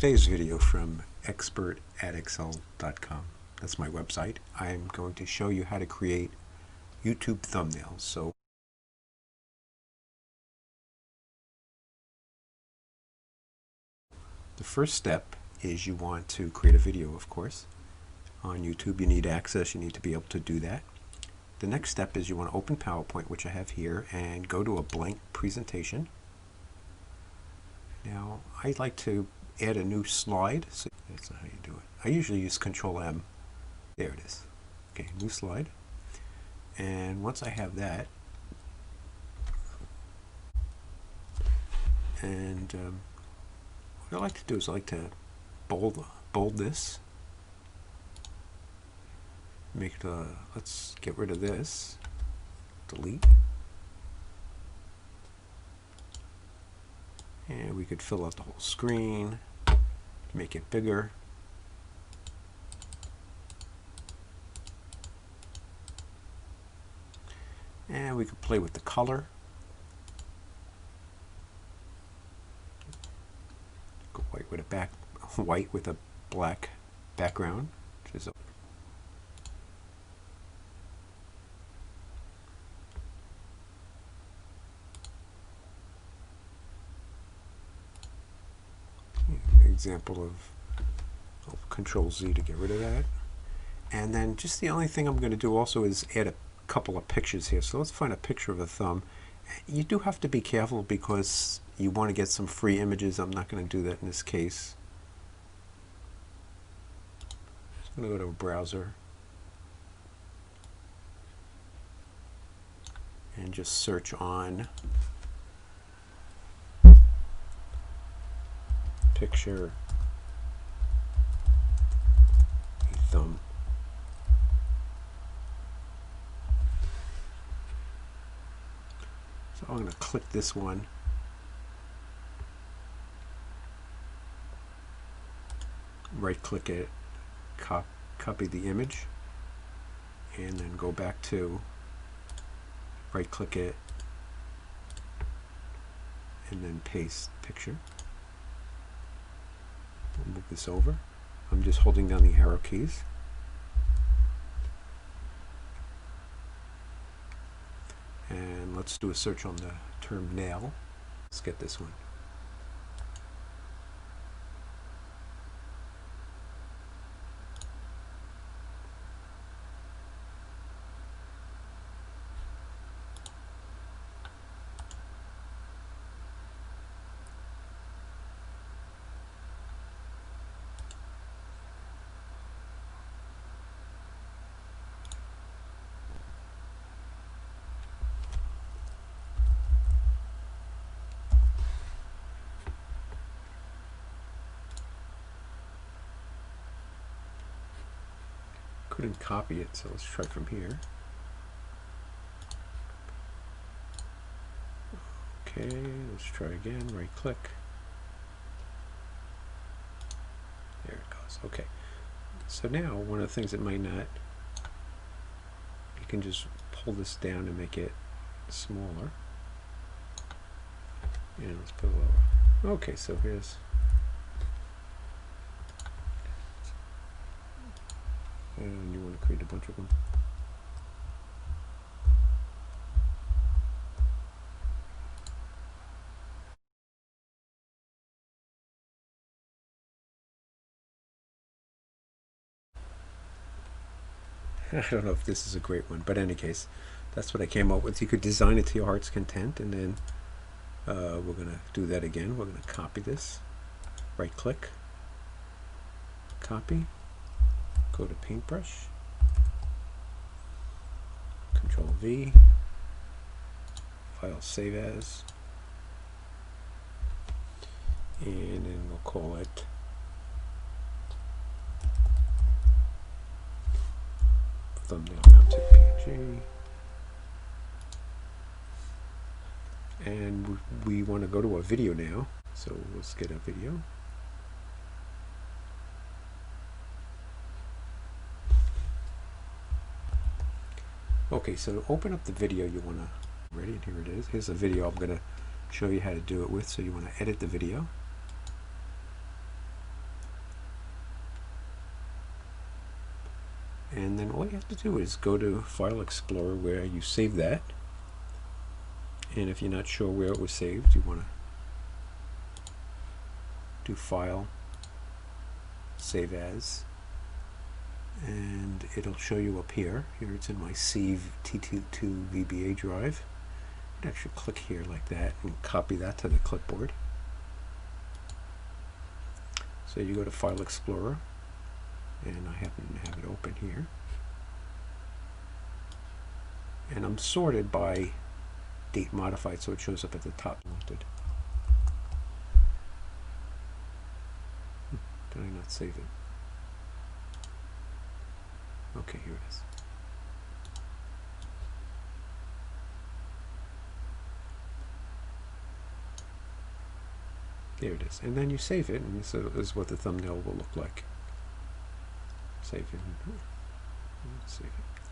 today's video from expertatexcel.com. That's my website. I'm going to show you how to create YouTube thumbnails. So the first step is you want to create a video, of course. On YouTube you need access, you need to be able to do that. The next step is you want to open PowerPoint, which I have here, and go to a blank presentation. Now I'd like to add a new slide. So that's not how you do it. I usually use Control M. There it is. Okay, new slide. And once I have that, and what I like to do is I like to bold this. Make the, let's get rid of this. Delete. And we could fill out the whole screen, make it bigger. And we could play with the color. Go white with a black background, which is example of Control Z to get rid of that. And then just the only thing I'm going to do also is add a couple of pictures here. So let's find a picture of a thumb. You do have to be careful because you want to get some free images. I'm not going to do that in this case. I'm going to go to a browser and just search on picture a thumb. So I'm going to click this one, right click it, copy the image, and then go back to right click it and then paste picture. We'll move this over. I'm just holding down the arrow keys. And let's do a search on the term nail. Let's get this one. Couldn't copy it, so let's try from here. Okay, let's try again. Right click. There it goes. Okay. So now one of the things that might not, you can just pull this down and make it smaller. And let's put it lower. Okay, so here's. And you want to create a bunch of them. I don't know if this is a great one, but in any case, that's what I came up with. You could design it to your heart's content, and then we're going to do that again. We're going to copy this, right click, copy. Go to paintbrush, Control V, file save as, and then we'll call it thumbnail mounted PNG. And we want to go to a video now, so let's get a video. Okay, so to open up the video you want to, ready, and here it is. Here's a video I'm going to show you how to do it with. So you want to edit the video. you have to do is go to File Explorer where you save that, and if you're not sure where it was saved, you want to do File, Save As, and it'll show you up here. Here it's in my T2 VBA drive. I'd actually click here like that and copy that to the clipboard. So you go to File Explorer, and I happen to have it open here. And I'm sorted by date modified, so it shows up at the top. Did I not save it? Okay, here it is. There it is. And then you save it, and this is what the thumbnail will look like. Save it. Let's save it.